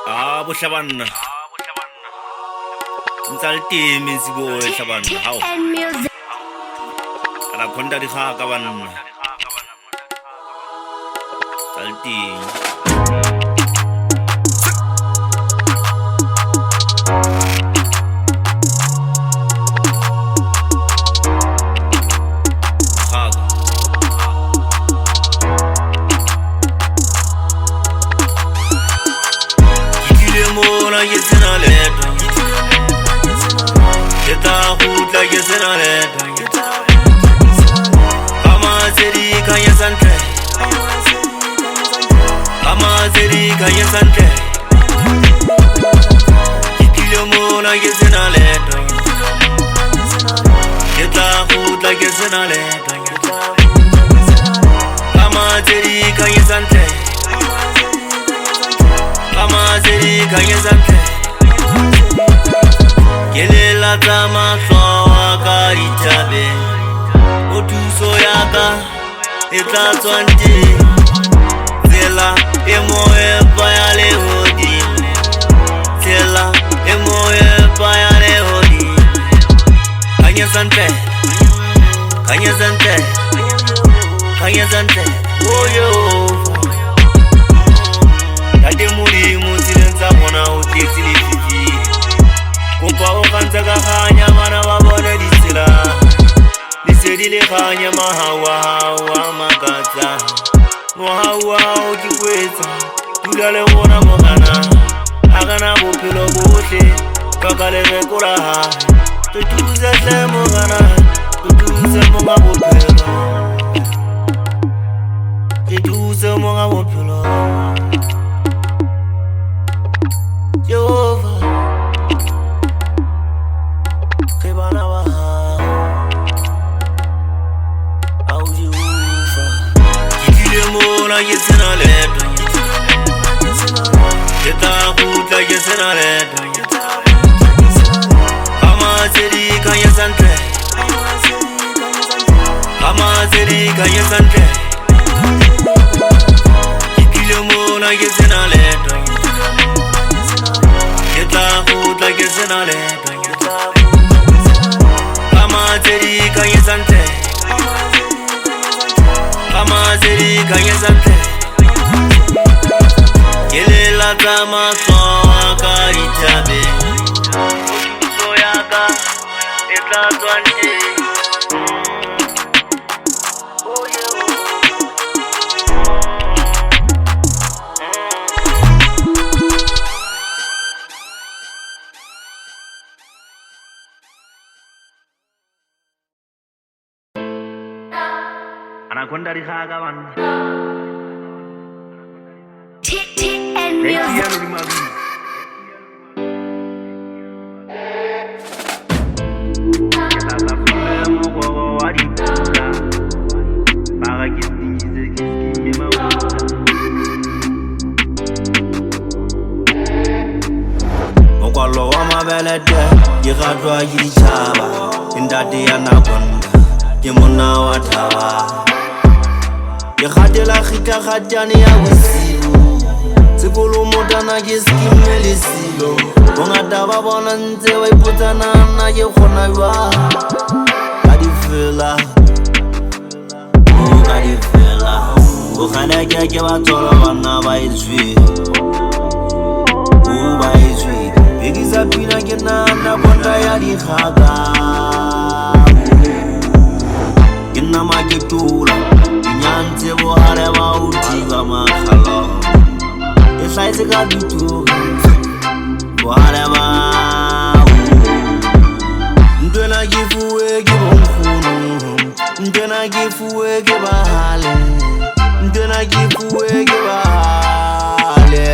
Shabanna. Nsalti misibo Shabanna. How? Ala konda di khaka banna. Salti. Gelela tama soa karitabe otuso yaka etatwante zela emoe payale hodi zela emoe payale hodi kanya sante oyo dade muri musilenza mona utesili fiji kumpa okanzaka khanya mana babone disila disedile khanya mahawa makaza mohawa ukikweza tulale wona mogana agana bopelo bohle kakale rekora tutuze hle mogana tutuze moga bopelo tutuze moga bopelo Jehovah Yesena ledo Yeta kuta yesena ledo Kama zeri kanya sante Kama zeri kanya sante Ikile mona yesena ledo Yeta kuta yesena ledo Kama zeri kanya sante Kama zeri kanya sante Gelela tama soa karitabe otuso yaka etatwante Anaconda di khaka banna Mokwalo wa mabelede yigadwa yichaba indade anaconda yemona wataba Yekhatela khika khatjane ya bosiu Sekolo motana ke skimele silo Bongata ba bona ntse ba ipotsana na ke khona jwa Ka di fela O khana ke ba tsola bana ba itswi O ba itswi Begisa pina ke na bonda ya di khaga Inna ma ke tula Nyanze bohare ba utiga makhala Esaitse ka bitu bohare ba Ndena gifuwe ke bonkhunu Ndena gifuwe ke bahale Ndena gifuwe ke bahale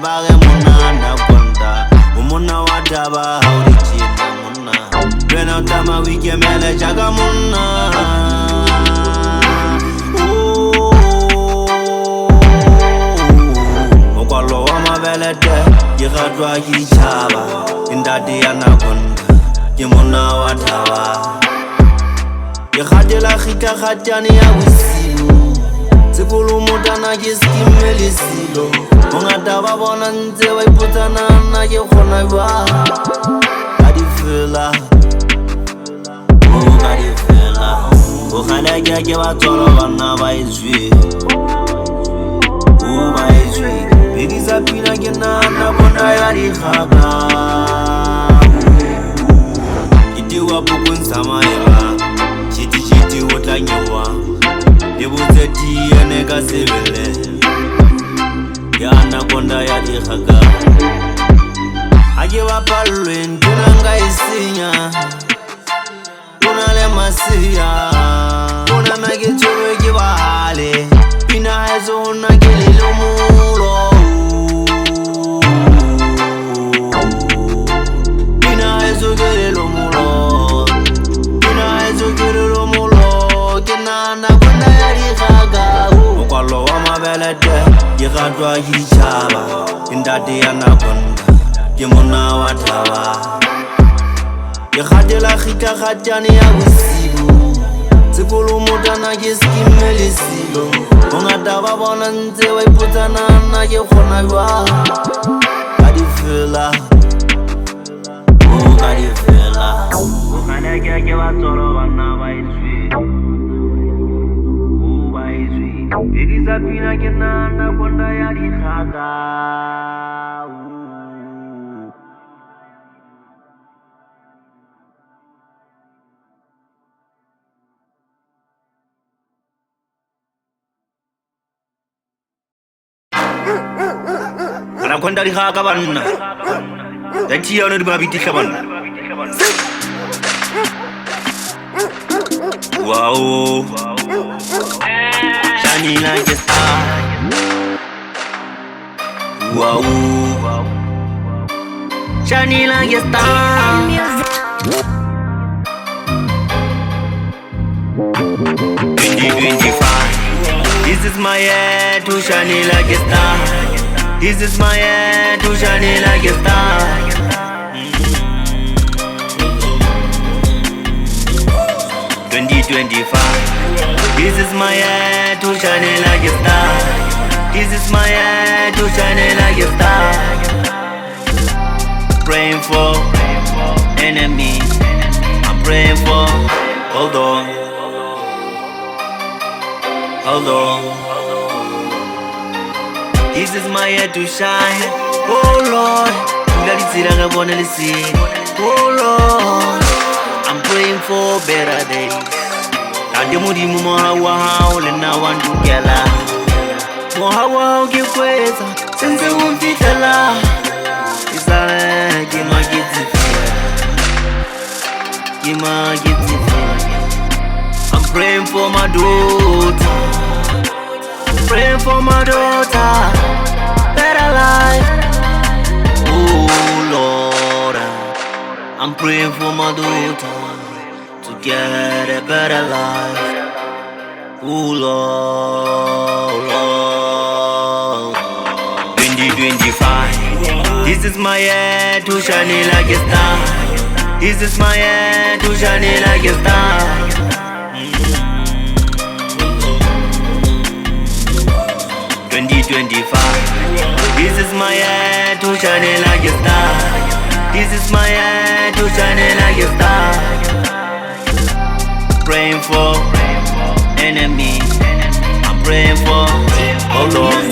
Bare mona ndakonda umona wadaba hauri china mona Ndena tama wike mele jaga mona Yigadwa yichaba indade anaconda yemona wataba Yekhatela khika khatjane ya bosiu Sekolo motana ke skimele silo Bongata Bongata ba bona ntse ba ipotsana nna ke kgona jwang ka di fela ka di fela o kgale ke ba tswala bana ba izwi ba izwi Begisa pina ke nana bona ya di khaga Iti wa bukun sama ya Chiti o tla nyewa E botse di ene ka sebele Ya anaconda ya di khaga Ake ba palwen kuna nga isinya Kuna le masia Kuna na ke tshwe ke bale Pina hezo na ke le mulo Pina hezo ke le mulo Pina hezo ke le mulo Kenana kwenda ya di khaga Okwalo wa mabelete Ke gatwa ke ditšhaba Ntate ya nakonda Ke mona wa thaba Ke gatela khita ya bosibu Sekolo motana ke skimme le silo Bongata ba bona ntse ba ipotsana nna ke kgona jwang ka di fela ka di fela o kgale ke ba tsolo bana ba izwi ba izwi Begisa pina ke nana konda ya di khaga Anaconda di khaga banna Dati ya no di mabiti banna Wow Shani like a star Wow Shani like a star 2025 This is my year to shine like a star This is my year to shine like a star 2025 This is my year to shine like a star This is my year to shine like a star Praying for enemies I'm praying for Hold on Hold on This is my year to shine Oh Lord Oh Lord I'm praying for better days Tade mudimu mohawa hao lena wantu gela Mohawa hao kikweza Sense umfitela Isale kima kitifia Kima kitifia I'm praying for my daughter Praying for my daughter Better life Oh Lord I'm praying for my daughter To get a better life Oh Lord 2025 This is my year to shine like a star This is my year to shine like a star 2025 This is my year to shine like a star This is my year to shine like a star Praying for enemies I'm praying for Hold on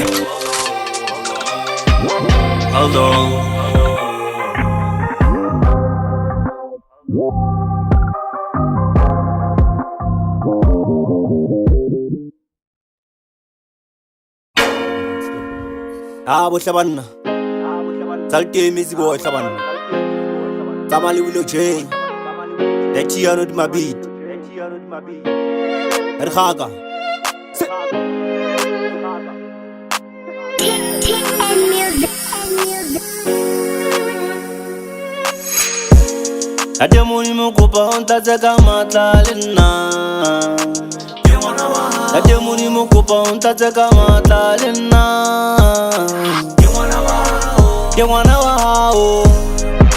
Hold on bohle banna Salte music bohle banna Tsamale wilo J Dati ya no di mabit Erkhaga Ate muni mokopa onta tseka matlalena Ate muni mokopa onta tseka matlalena Ke ngwana wa hao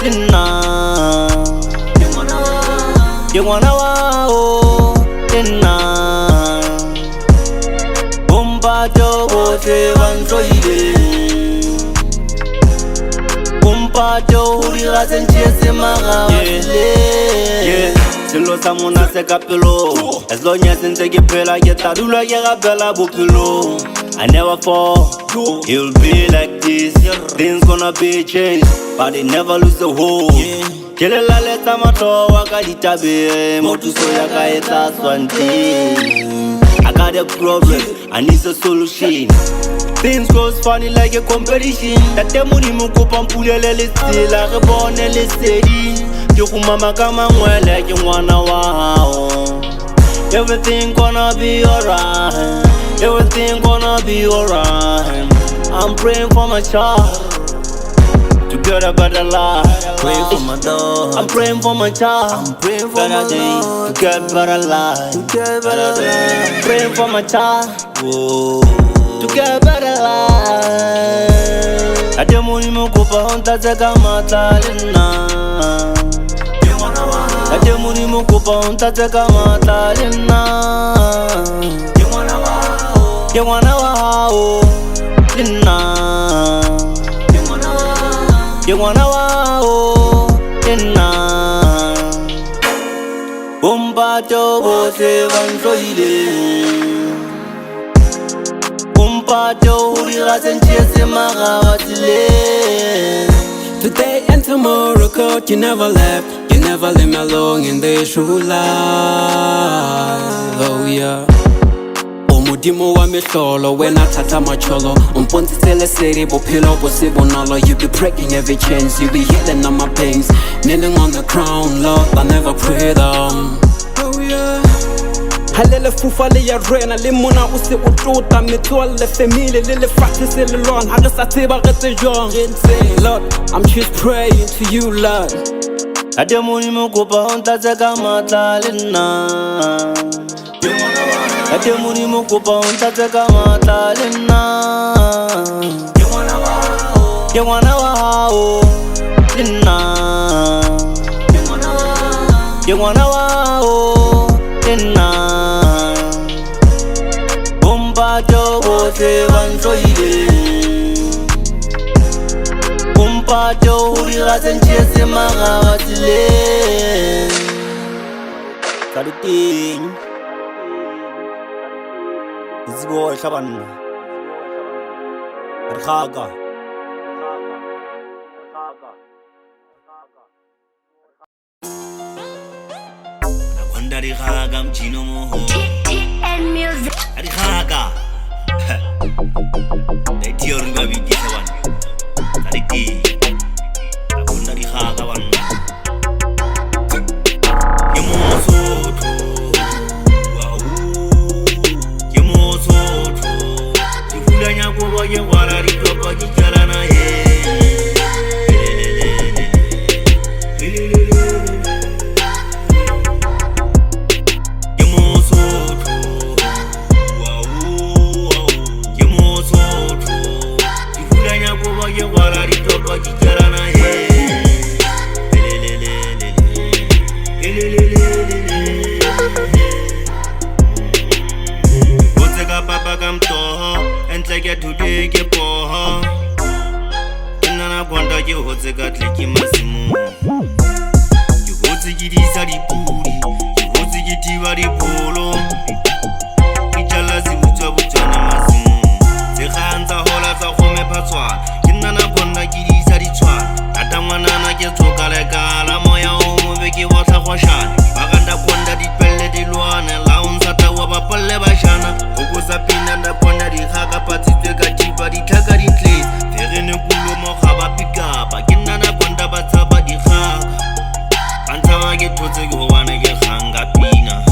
lena Ke ngwana wa hao lena Bomba jo bote bantroile Umpato uriga senchese magawatile Silo sa mona se kapelo As long as nse ke phela ke tla dula ke gapela bophelo I never fall, it'll be like this Things gonna be changed, but they never lose the hope Kelela leta matlo wa ka ditabe Motuso ya ka etla swante I got a problem, I need a solution Things goes funny like a competition Tate modimo kopa mpulele le tsela Re bone le sedi Ke go mama ka mangwele ke ngwana wa hao Everything gonna be alright Everything gonna be alright I'm praying for my child To get a better life Praying for my dog I'm praying for my child I'm praying for my dog To get better life To get better life Praying for my child Whoa To get better life Ate muni mukupa honta teka matalina Ate muni mukupa honta teka matalina Ye mwana wao Lina Ye mwana wao Lina Umpato bose vansoile Umpato uriga senchese magawatile Today and tomorrow, God, you never left. You never leave me alone in this true life. Oh yeah. Omudimo wa mihlolo, when I tata macholo. Umponti tele city, bophelo bonolo. You be breaking every chains, you be healing all my pains. Kneeling on the crown, Lord, I never prayed on. Oh yeah. Halele fufa le ya rena le mona o se o tlota metswalle family le lefatshe se le lwana ha re sa tseba re tse jwang Lord I'm just praying to you Lord Ate muni mukupa honta teka matalina Ate muni mukupa honta teka matalina Ye mwana wao Lina Ye mwana wao Lina Umpato bose vansoile Umpato uriga senchese magawatile Saluting Izibo shaban Arkhaka Akwanda rikhaga mchino moho TTN Music Arkhaka Eti orunga biti shaban Saliti Akwanda rikhaga wan Yemo soto Yemo soto Tifulanya kubo yewala ritopa kichalana ye Today ke poha Nana kwanda ke hotse ka tleki masimo Ke hotse ke disa dipudi Ke hotse ke diba dipolo Ke jala se butswa butswane masimo Se gantsa hola tsa gome phatswana Ke nana kwanda ke disa ditshwana Tata ngwanana ke tsoka lekala Moya o mobe ke botla goshana Baganda kwanda dipelle dilwane La unsata wa bapalle bashana Okosa pina nda kwanda dikhaga patsitswe ka tiba ditlhaka dintle Ferene kulo mo ga ba pikapa Ke nana kwanda ba tshaba dikhaga Bantshaba ke thotse ke go bana ke kgang ka pina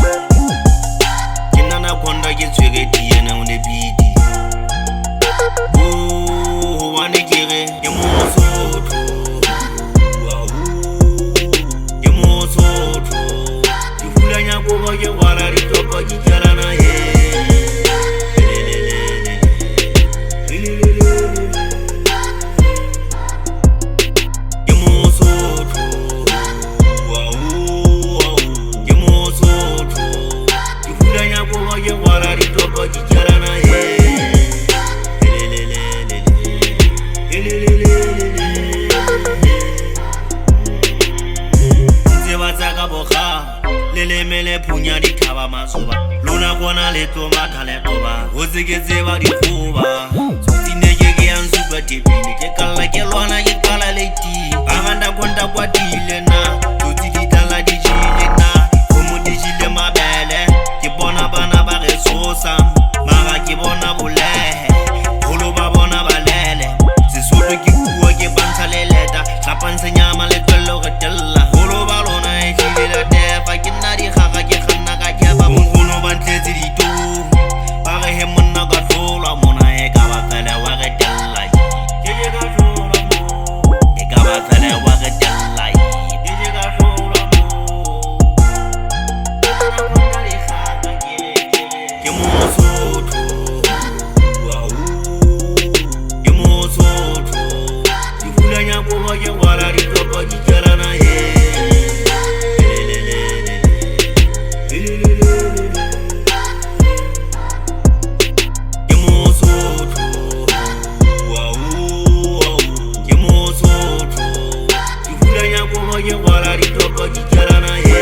ntse ke tseba dikgoba tsine ke yang super tepile ke kala ke lwana ke kala leti banganda konta kwatile na totsi ditala di jile na komo di jile mabele ke bona bana ba re sosa mara ke bona bolehe holo ba bona balele sesotho ke bua ke bantsha leleta tlapantse nyama le tlelo re tella holo ba lona e jile la defa ke nna di gaga ke khanna ka ke ba mogono ba ntletse ditu ba re he monna ka tlola mona e ka ba fele wa re tella ke je ka tlola mo e ka ba fele wa re tella ke je ka tlola mo ke mo sotho ke mo sotho di fulanya ko ga ke wala di topa di tsalana he ke wala di topa di tsalana he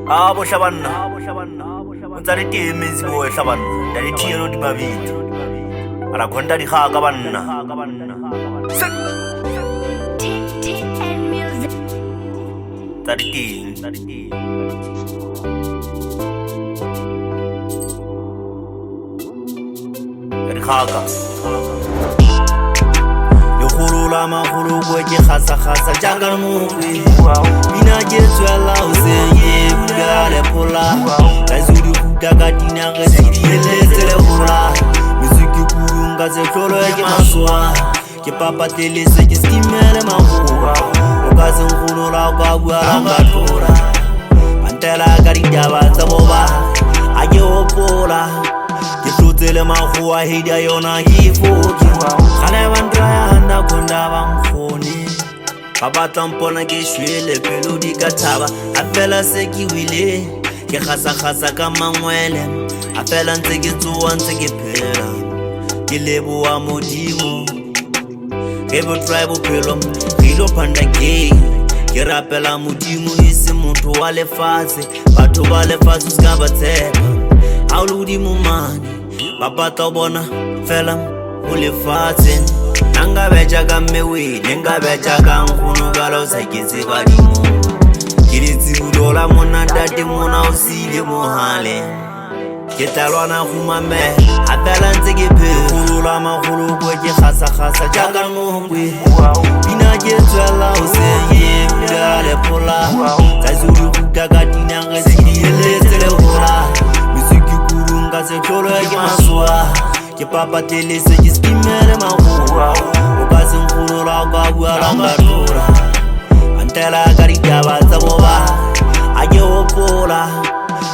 abo shabanna utsale tiemezi bo shabanna dali tielo di babiti ara konta di gaga banna TN Music. tadi ting dari gaga la magolo go ke khasa jaka mongwe bina ke tswela o senye bula le pola la zuri kuta ka dina ge sidi le tsele hola muziki kurunga ze tlolo ke maswa ke papa tele se ke skimele magolo o ka se ngolo la ka bua la ka tlora antela ka ditaba tsa boba a ke opola ke tlotsele magua hedi yona ke foki khale bandra na konda bangkhoni baba tampona ke shwele pelo di ka thaba a fela se ke wile ke khasa ka mangwele a fela ntse ke tsoa ntse ke phela ke leboa modimo ke bo tribe pelo ke lo phanda ke rapela modimo e se motho wa lefatshe batho ba lefatshe ska ba tshepa ha o ludi mo mane baba ta bona fela o lefatshe nanga beja ka mewe nenga beja ka nkgono ka lo sa ke tseba dimo ke ditsibulola mona date mona o sile mohale ke talwana go mame a fela ntse ke phela magolo go ke khasa jaka ngwe bina ke tswela o se ye bula le pola tsa zuru kuta ka dina ge sidi le tsele hola musiki kurunga se tlolo ke maswa ke papa tele se ke skimele magua o ka se ngolo la ka bua la ka tlora antela ka ditaba tsa boba a ke opola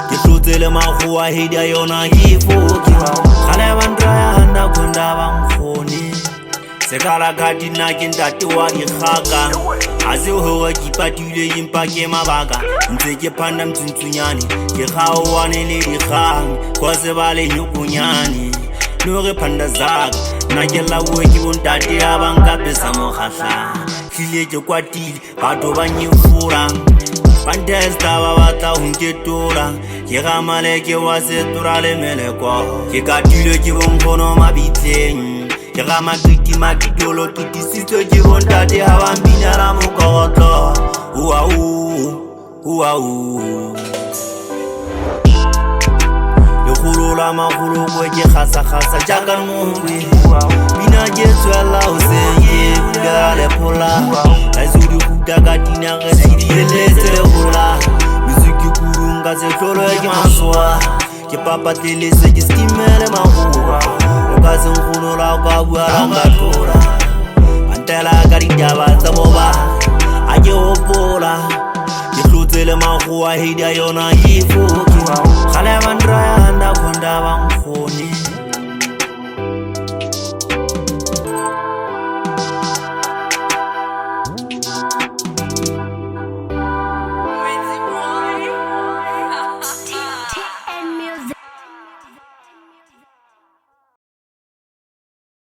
ke tlotsele magua hedi yona ke foki khale bandra na konda bangkhoni sekala ka dina ke ntate wa dikgaka a se ho ke patile impa ke mabaka ntse ke phanda mtsuntsunyane ke khawane le dikgang kwa se ba le nyukunyane no re phanda zaka na ke la wo ke bontate ya banka pesa mo khahla hlile ke kwatile batho ba nyifura bandesta ba batla ho nketola ke gamale ke wa se turale melekwa ke katile ke bonkgono mabitleng ke gama kitolo kitisitswe ke bontate ha ba mbinela mokotlo la magolo go ke khasa jaka ngwe bina ke tswela o se ye bula le pola la zuri kuta ka dina ge sidi le tsele hola musiki kurunga se tlolo ke maswa ke papa tele se ke skimele magua o ka se ngolo la ka bua la ka tlora antela ka ditaba tsa boba a ke opola ke tlotsele magua hedi yona ke foki khale bandra na konda bangkhoni